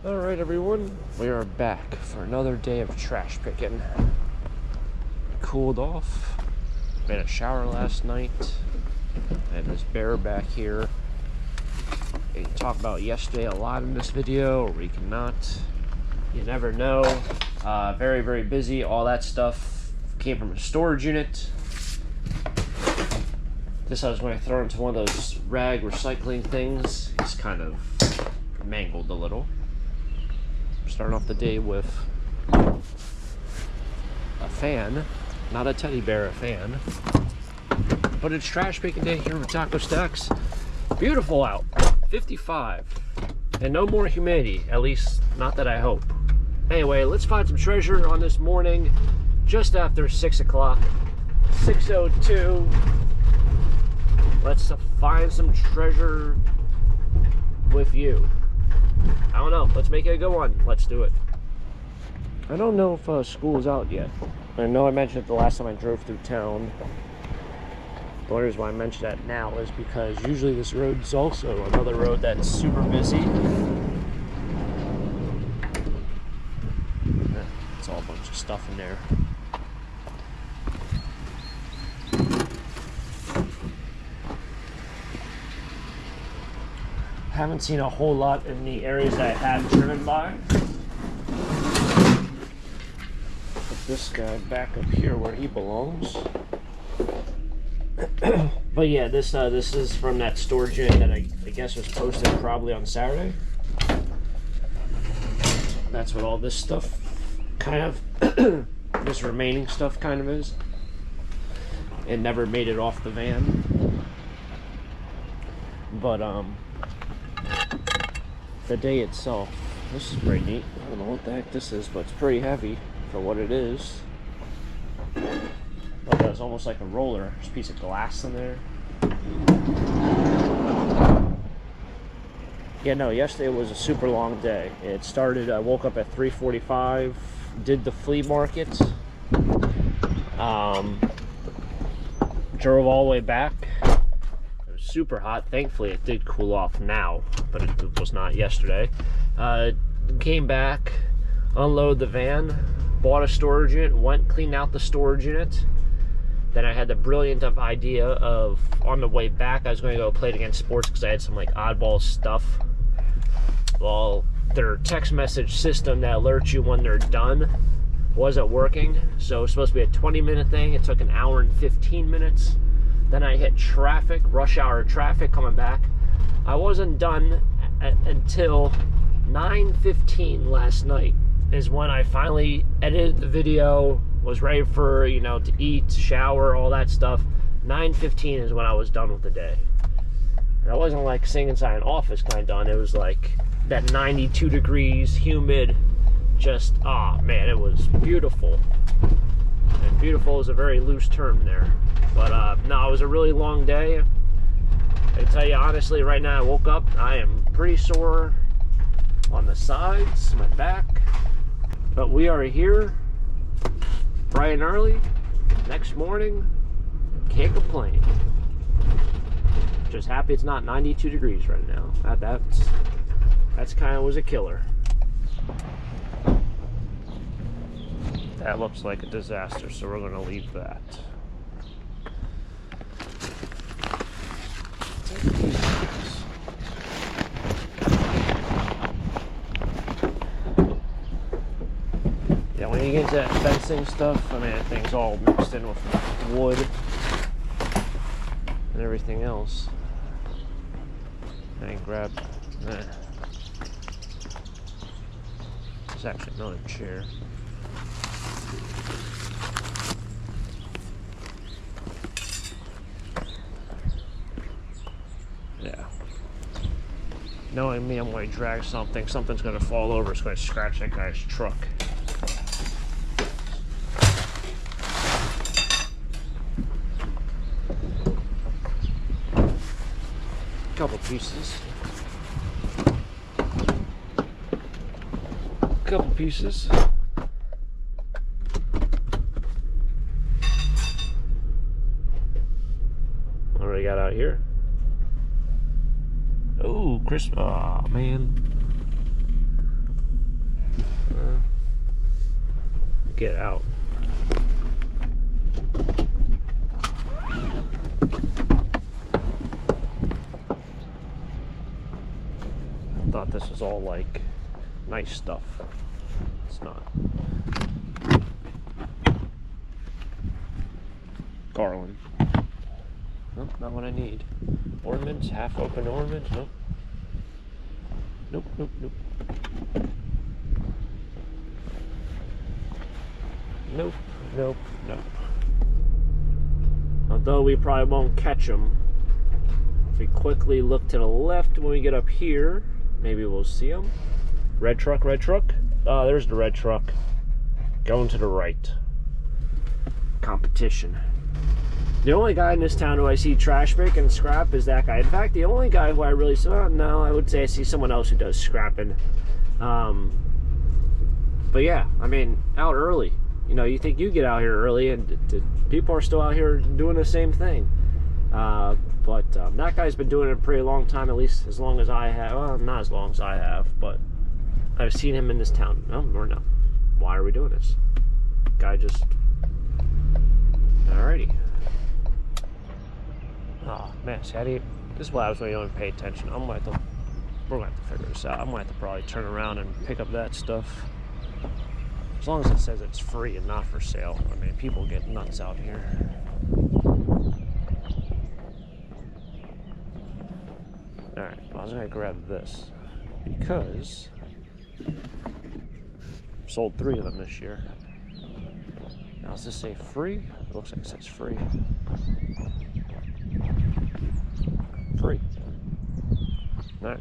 Alright everyone, we are back for another day of trash picking. Cooled off, made a shower last night, and this bear back here. We can talk about yesterday a lot in this video, or we cannot. You never know. Very, very busy. All that stuff came from a storage unit. This I was going to throw into one of those rag recycling things. It's kind of mangled a little. Starting off the day with a fan, not a teddy bear, a fan. But it's trash picking day here with Taco Stacks. Beautiful out, 55, and no more humidity, at least not that I hope. Anyway, let's find some treasure on this morning, just after 6 o'clock, 6:02. Let's find some treasure with you. I don't know. Let's make it a good one. Let's do it. I don't know if school's out yet. I know I mentioned it the last time I drove through town. The only reason why I mention that now is because usually this road's also another road that's super busy. It's all a bunch of stuff in there. Haven't seen a whole lot in the areas that I have driven by. Put this guy back up here where he belongs. But yeah, this is from that storage unit that I guess was posted probably on Saturday. That's what all this stuff kind of, this remaining stuff kind of is. It never made it off the van. But the day itself, this is pretty neat. I don't know what the heck this is, but it's pretty heavy for what it is. Look, it's almost like a roller. There's a piece of glass in there. Yeah, no, yesterday was a super long day. It started, I woke up at 3:45, did the flea market, drove all the way back. Super hot. Thankfully it did cool off now, but it was not yesterday. Came back, unloaded the van, bought a storage unit, went cleaned out the storage unit. Then I had the brilliant idea of, on the way back, I was going to go play it against sports because I had some like oddball stuff. Well, their text message system that alerts you when they're done wasn't working, so it was supposed to be a 20-minute thing. It took an hour and 15 minutes. Then I hit traffic, rush hour traffic coming back. I wasn't done until 9:15 last night is when I finally edited the video, was ready for, you know, to eat, shower, all that stuff. 9:15 is when I was done with the day. And I wasn't like sitting inside an office kind of done. It was like that 92 degrees, humid, just, oh man, it was beautiful. And beautiful is a very loose term there. But no, it was a really long day. I can tell you honestly, right now I woke up, I am pretty sore on the sides, my back. But we are here, bright and early, next morning, can't complain. Just happy it's not 92 degrees right now. That's kind of was a killer. That looks like a disaster, so we're gonna leave that. Yeah, when you get into that fencing stuff, I mean, that thing's all mixed in with wood and everything else. I can grab that. There's actually another chair. Yeah. Knowing me, I'm going to drag something. Something's going to fall over. It's going to scratch that guy's truck. Couple pieces. Couple pieces. What do we got out here? Oh, Christmas. Oh, man. get out. I thought this was all like nice stuff. It's not. Garland. Nope, not what I need. Ornaments, half open ornaments. Nope. Nope, nope, nope. Nope, nope, nope. Although we probably won't catch them. If we quickly look to the left when we get up here, maybe we'll see them. Red truck, red truck. Oh, there's the red truck. Going to the right. Competition. The only guy in this town who I see trash pick and scrap is that guy. In fact, the only guy who I really saw, no, I would say I see someone else who does scrapping. But yeah, I mean, out early. You know, you think you get out here early, and people are still out here doing the same thing. But that guy's been doing it a pretty long time, at least as long as I have. Well, not as long as I have, but I've seen him in this town. No, or no. Why are we doing this? Guy just... Alrighty. Oh man, see, this is what I was when you don't pay attention. We're gonna have to figure this out. I'm gonna have to probably turn around and pick up that stuff. As long as it says it's free and not for sale. I mean, people get nuts out here. Alright, well, I was gonna grab this because I sold 3 of them this year. Now, does this say free? It looks like it says free. Free. Alright.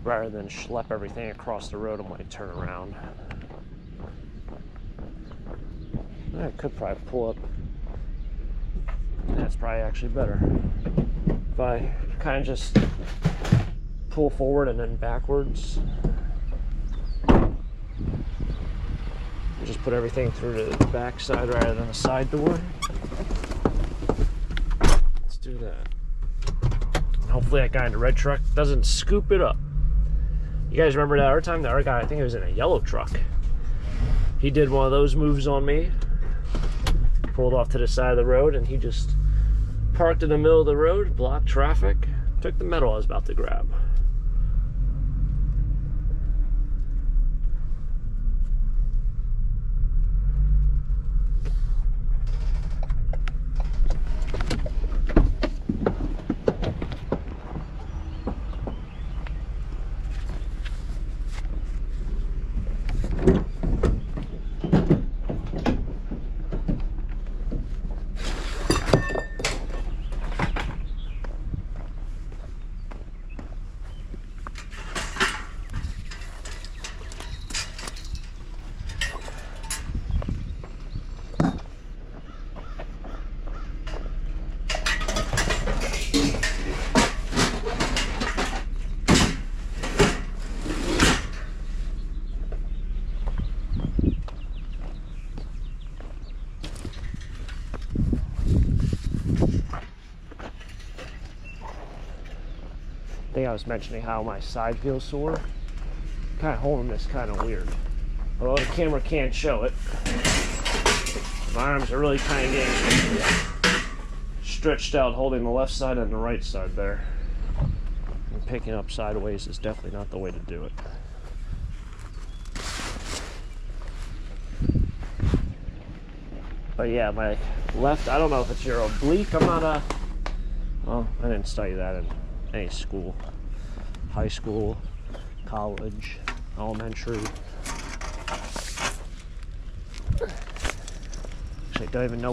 Rather than schlep everything across the road, I'm going to turn around. I could probably pull up. That's probably actually better. If I kind of just pull forward and then backwards. Just put everything through the back side rather than the side door. Let's do that. And hopefully that guy in the red truck doesn't scoop it up. You guys remember that other time? The other guy, I think it was in a yellow truck. He did one of those moves on me. Pulled off to the side of the road and he just parked in the middle of the road, blocked traffic, took the metal I was about to grab. I think I was mentioning how my side feels sore. Kind of holding this kind of weird. Although the camera can't show it. My arms are really kind of getting stretched out, holding the left side and the right side there. And picking up sideways is definitely not the way to do it. But yeah, my left, I don't know if it's your oblique. I'm not a... Well, I didn't study that in any school. High school, college, elementary. Actually, I don't even know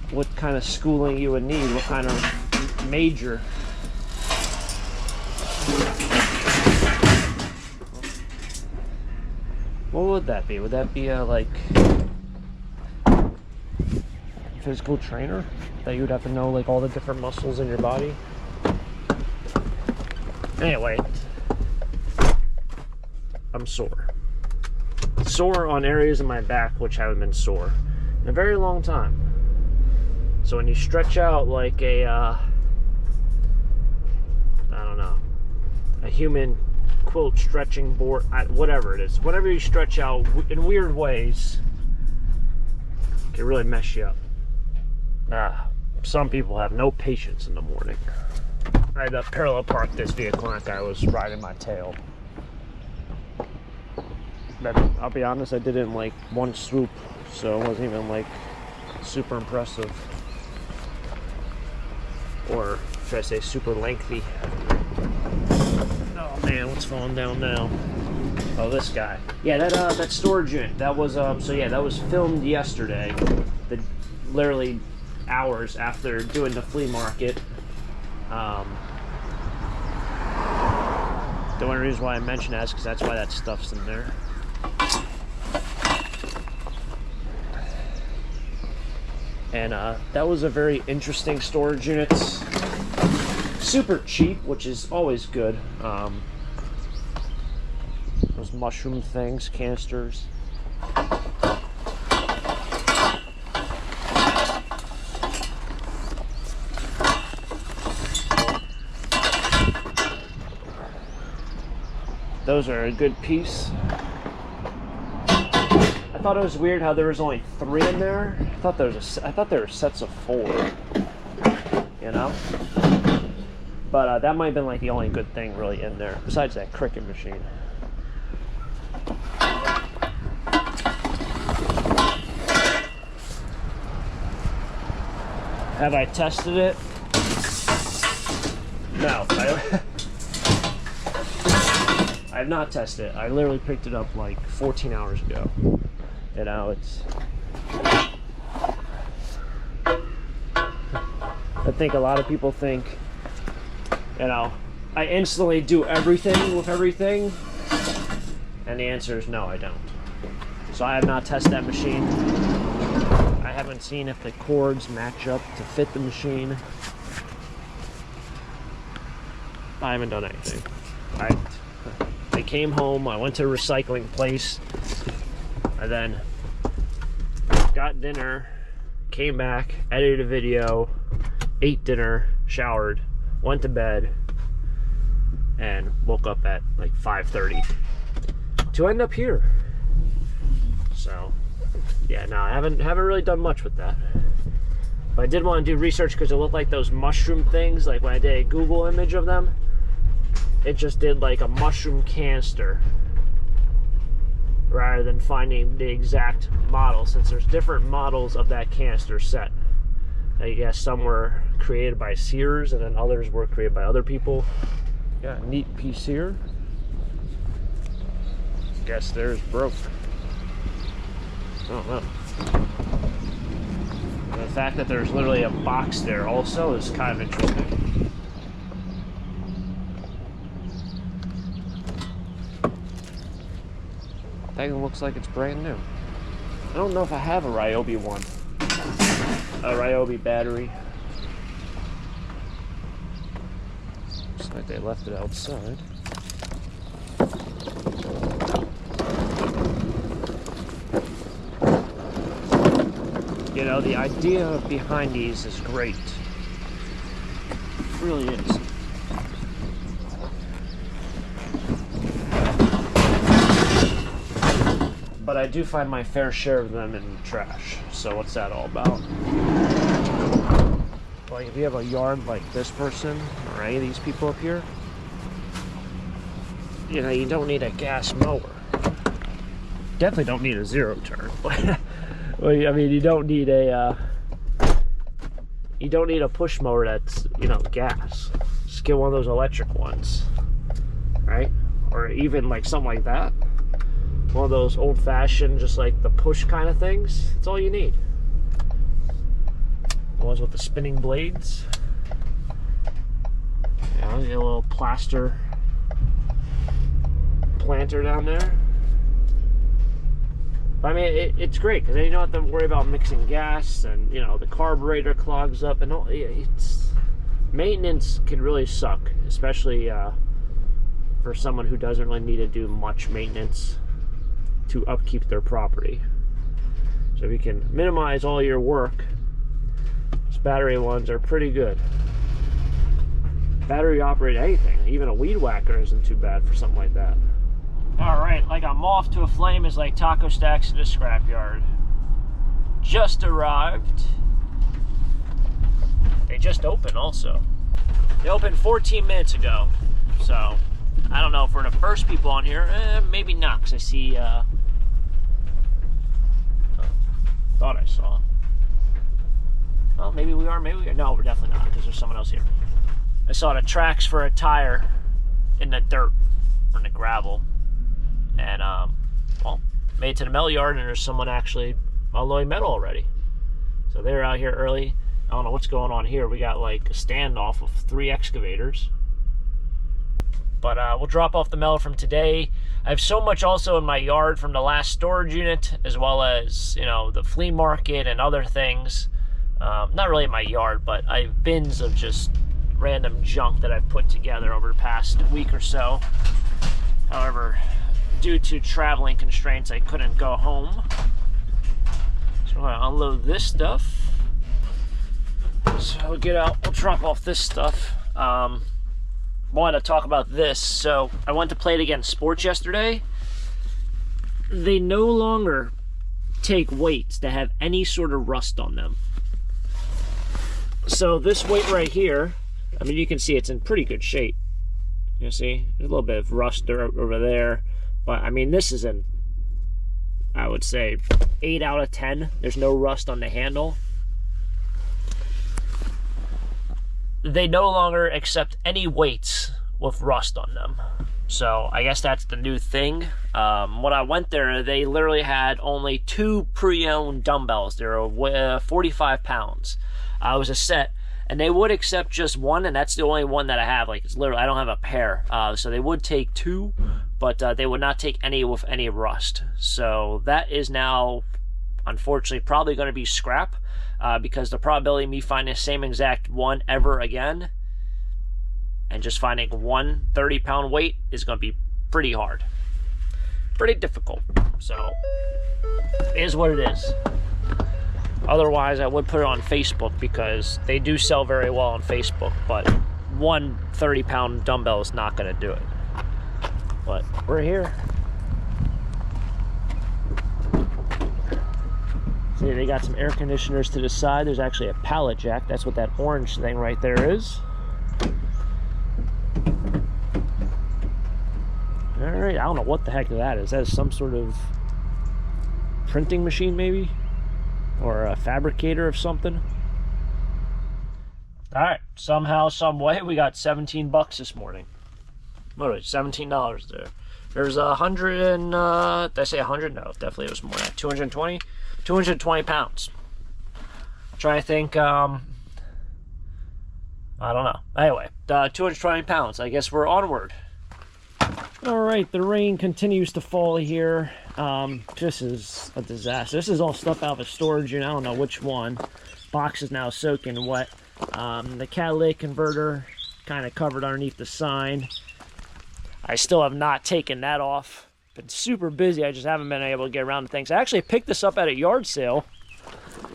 what kind of schooling you would need, what kind of major. What would that be? Would that be like physical trainer? That you would have to know like all the different muscles in your body? Anyway, I'm sore. Sore on areas of my back which haven't been sore in a very long time. So when you stretch out like a, I don't know, a human quilt stretching board, whatever it is. Whatever you stretch out in weird ways can really mess you up. Some people have no patience in the morning. I had to parallel park this vehicle and that guy was riding my tail. But I'll be honest, I did it in like one swoop, so it wasn't even like super impressive. Or should I say super lengthy. Oh man, what's falling down now? Oh, this guy. Yeah, that storage unit, that was so yeah, that was filmed yesterday. Literally hours after doing the flea market. The only reason why I mention that is because that's why that stuff's in there. And that was a very interesting storage unit. Super cheap, which is always good. Those mushroom things, canisters. Those are a good piece. I thought it was weird how there was only 3 in there. I thought there were sets of 4. You know? But that might have been like the only good thing really in there, besides that Cricut machine. Have I tested it? No. I have not tested it. I literally picked it up like 14 hours ago. You know, it's... I think a lot of people think, you know, I instantly do everything with everything, and the answer is no, I don't. So I have not tested that machine. I haven't seen if the cords match up to fit the machine. I haven't done anything. I came home, I went to a recycling place, I then got dinner, came back, edited a video, ate dinner, showered, went to bed, and woke up at like 5:30 to end up here. So yeah, no, I haven't really done much with that. But I did want to do research because it looked like those mushroom things, like when I did a Google image of them, it just did like a mushroom canister rather than finding the exact model, since there's different models of that canister set. I guess some were created by Sears and then others were created by other people. Yeah, neat piece here. Guess theirs broke. I don't know. And the fact that there's literally a box there also is kind of interesting. Thing looks like it's brand new. I don't know if I have a Ryobi one. A Ryobi battery. Looks like they left it outside. You know, the idea behind these is great. It really is. But I do find my fair share of them in the trash. So what's that all about? Like if you have a yard like this person or any of these people up here, you know, you don't need a gas mower. Definitely don't need a zero turn. Well, I mean, you don't need a push mower that's, you know, gas. Just get one of those electric ones, right? Or even like something like that. One of those old-fashioned, just like the push kind of things. That's all you need. The ones with the spinning blades. You know, get a little plaster planter down there. But I mean, it's great because then you don't have to worry about mixing gas, and you know the carburetor clogs up, and all. Maintenance can really suck, especially for someone who doesn't really need to do much maintenance to upkeep their property. So if you can minimize all your work, these battery ones are pretty good. battery operated anything. Even a weed whacker isn't too bad for something like that. All right, like a moth to a flame is like taco stacks at a scrapyard. Just arrived. They just opened also. They opened 14 minutes ago. So, I don't know if we're the first people on here. Maybe not, because I see, thought I saw. Well, maybe we are, maybe we are. No, we're definitely not, because there's someone else here. I saw the tracks for a tire in the dirt, or in the gravel. And, well, made it to the metal yard, and there's someone actually unloading metal already. So they're out here early. I don't know what's going on here. We got like a standoff of 3 excavators. But we'll drop off the metal from today. I have so much also in my yard from the last storage unit, as well as, you know, the flea market and other things. Not really in my yard, but I have bins of just random junk that I've put together over the past week or so. However, due to traveling constraints, I couldn't go home. So I'm gonna unload this stuff. So we'll get out, we'll drop off this stuff. Wanted to talk about this. So I went to play it against sports yesterday. They no longer take weights that have any sort of rust on them. So this weight right here, I mean, you can see it's in pretty good shape. You see, there's a little bit of rust over there. But I mean, this is in, I would say, 8 out of 10. There's no rust on the handle. They no longer accept any weights with rust on them. So I guess that's the new thing. When I went there, they literally had only 2 pre-owned dumbbells. They were 45 pounds. It was a set. And they would accept just one, and that's the only one that I have. Like, it's literally, I don't have a pair. So they would take 2, but they would not take any with any rust. So that is now, unfortunately, probably going to be scrap, because the probability of me finding the same exact one ever again and just finding one 30-pound weight is going to be pretty hard. Pretty difficult. So, it is what it is. Otherwise, I would put it on Facebook, because they do sell very well on Facebook, but one 30-pound dumbbell is not going to do it. But we're here. See, they got some air conditioners to the side. There's actually a pallet jack. That's what that orange thing right there is. All right, I don't know what the heck that is. That is some sort of printing machine, maybe? Or a fabricator of something. All right, somehow, some way, we got 17 bucks this morning. What was it, $17 there. There's 100 and, did I say 100? No, definitely it was more than that. 220? 220 pounds. I'm trying to think, I don't know. Anyway, 220 pounds. I guess we're onward. All right, the rain continues to fall here. This is a disaster. This is all stuff out of a storage unit. I don't know which one. Box is now soaking wet. The catalytic converter kind of covered underneath the sign. I still have not taken that off. Been super busy. I just haven't been able to get around to things. I actually picked this up at a yard sale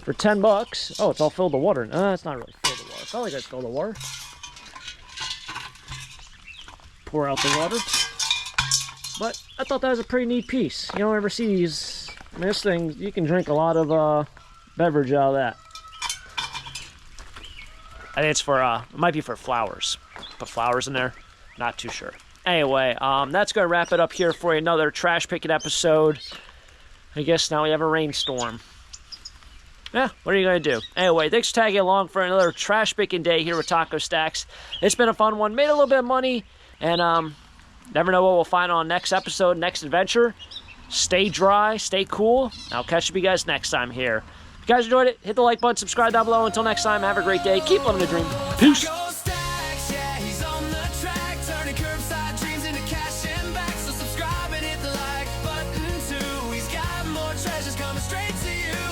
for 10 bucks. Oh, it's all filled with water. It's not really filled with water. It's not like it's filled with water. Pour out the water. But I thought that was a pretty neat piece. You don't ever see these. I mean, this thing, you can drink a lot of beverage out of that. I think it's for, it might be for flowers. Put flowers in there. Not too sure. Anyway, that's going to wrap it up here for another trash picking episode. I guess now we have a rainstorm. Yeah, what are you going to do? Anyway, thanks for tagging along for another trash picking day here with Taco Stacks. It's been a fun one. Made a little bit of money. And, never know what we'll find on next episode, next adventure. Stay dry, stay cool. I'll catch you guys next time here. If you guys enjoyed it, hit the like button, subscribe down below. Until next time, have a great day. Keep living the dream. Peace. Treasures coming straight to you.